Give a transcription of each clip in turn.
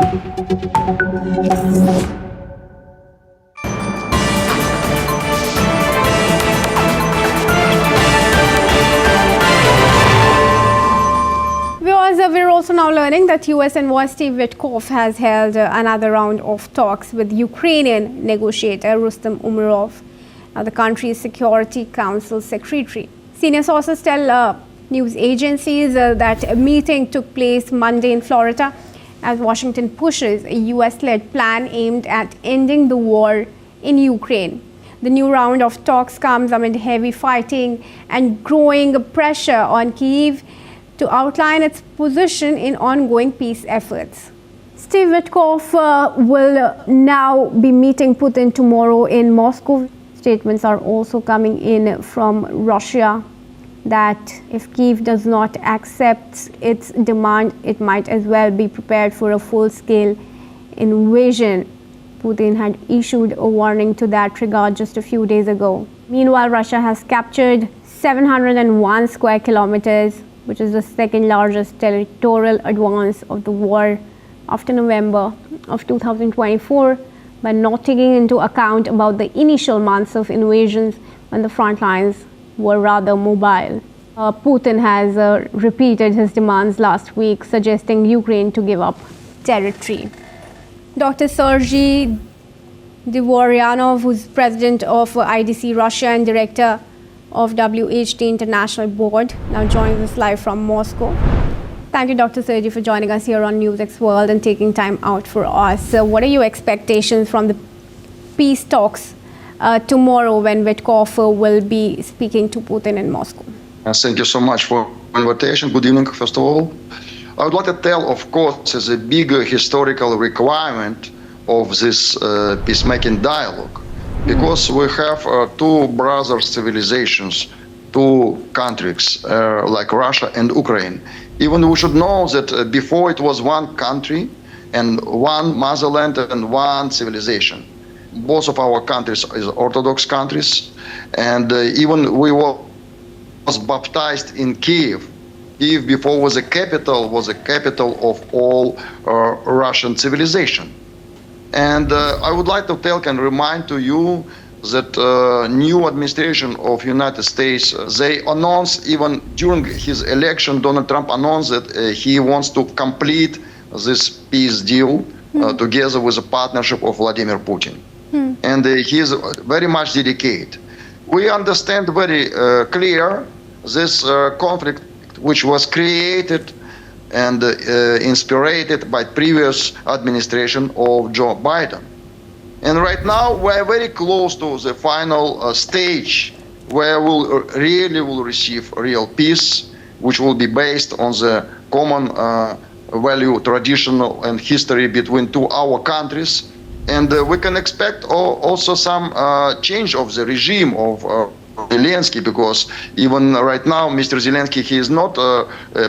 We're also now learning that U.S. envoy Steve Witkoff has held another round of talks with Ukrainian negotiator Rustem Umerov, the country's Security Council secretary. Senior sources tell news agencies that a meeting took place Monday in Florida as Washington pushes a U.S.-led plan aimed at ending the war in Ukraine. The new round of talks comes amid heavy fighting and growing pressure on Kyiv to outline its position in ongoing peace efforts. Steve Witkoff will now be meeting Putin tomorrow in Moscow. Statements are also coming in from Russia that if Kyiv does not accept its demand, it might as well be prepared for a full-scale invasion. Putin had issued a warning to that regard just a few days ago. Meanwhile, Russia has captured 701 square kilometers, which is the second largest territorial advance of the war after November of 2024, by not taking into account about the initial months of invasions when the front lines were rather mobile. Putin has repeated his demands last week, suggesting Ukraine to give up territory. Dr. Sergei Dvorianov, who's president of IDC Russia and director of WHT International Board, now joins us live from Moscow. Thank you, Dr. Sergei, for joining us here on NewsX World and taking time out for us. What are your expectations from the peace talks tomorrow when Witkoff will be speaking to Putin in Moscow? Thank you so much for the invitation. Good evening, first of all. I would like to tell, of course, as a bigger historical requirement of this peacemaking dialogue, because we have two brother civilizations, two countries like Russia and Ukraine. Even we should know that before it was one country and one motherland and one civilization. Both of our countries is Orthodox countries, and even we was baptized in Kyiv. Kyiv before was a capital of all Russian civilization. And I would like to tell and remind to you that new administration of United States, they announced even during his election, Donald Trump announced that he wants to complete this peace deal together with the partnership of Vladimir Putin. And he is very much dedicated. We understand very clear this conflict which was created and inspired by previous administration of Joe Biden. And right now we're very close to the final stage where we'll really will receive real peace, which will be based on the common value, traditional and history between our countries. And we can expect also some change of the regime of Zelensky, because even right now, Mr. Zelensky, he is not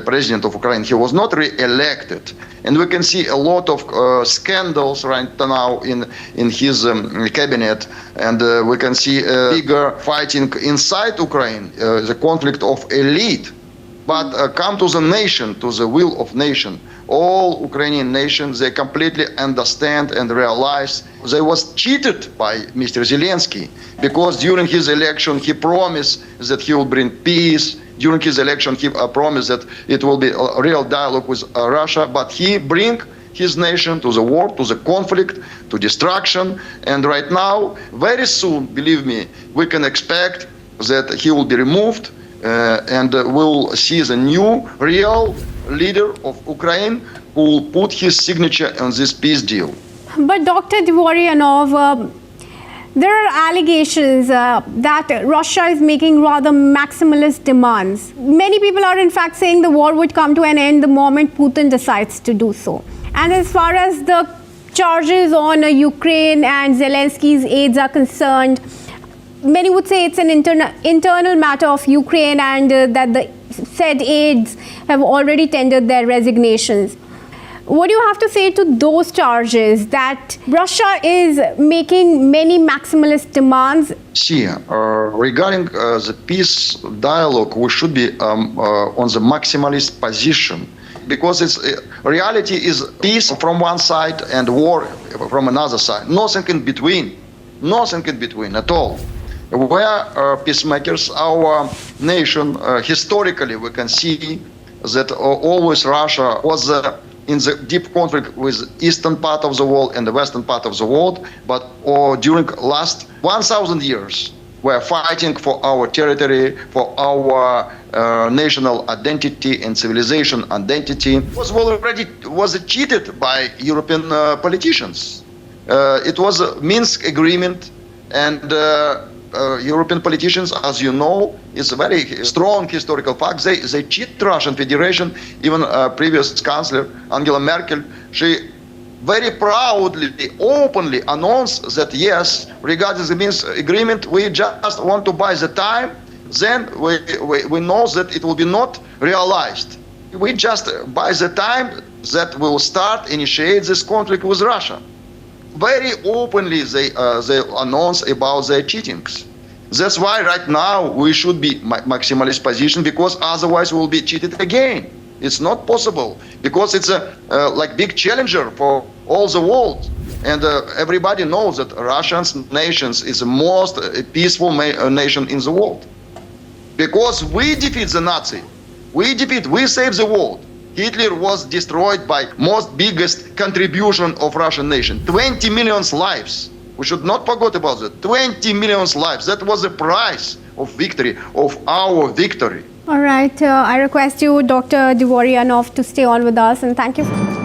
president of Ukraine. He was not re-elected. And we can see a lot of scandals right now in his cabinet. And we can see bigger fighting inside Ukraine, the conflict of elite. But come to the nation, to the will of nation. All Ukrainian nations, they completely understand and realize they was cheated by Mr. Zelensky, because during his election he promised that he will bring peace. During his election he promised that it will be a real dialogue with Russia, but he bring his nation to the war, to the conflict, to destruction. And right now, very soon, believe me, we can expect that he will be removed, and we'll see the new real leader of Ukraine who will put his signature on this peace deal. But Dr. Dvorianov, there are allegations that Russia is making rather maximalist demands. Many people are in fact saying the war would come to an end the moment Putin decides to do so. And as far as the charges on Ukraine and Zelensky's aides are concerned, many would say it's an internal matter of Ukraine, and that the said aides have already tendered their resignations. What do you have to say to those charges that Russia is making many maximalist demands? See, regarding the peace dialogue, we should be on the maximalist position. because it's reality is peace from one side and war from another side. Nothing in between. Nothing in between at all. Where peacemakers, our nation, historically we can see that always Russia was in the deep conflict with eastern part of the world and the western part of the world, but during last 1,000 years, we're fighting for our territory, for our national identity and civilization identity. Was cheated by European politicians. It was a Minsk agreement, and European politicians, as you know, is a very strong historical fact. They cheat Russian Federation. Even previous Chancellor Angela Merkel, she very proudly, openly announced that yes, regarding the Minsk agreement, we just want to buy the time. Then we know that it will be not realized. We just buy the time that will initiate this conflict with Russia. Very openly they announce about their cheatings. That's why right now we should be maximalist position, because otherwise we will be cheated again. It's not possible, because it's a like big challenger for all the world, and everybody knows that Russian nation is the most peaceful nation in the world, because we defeat the Nazi, we save the world. Hitler was destroyed by most biggest contribution of Russian nation, 20 million lives. We should not forget about that. 20 million lives. That was the price of victory, of our victory. All right. I request you, Dr. Dvorianov, to stay on with us, and thank you.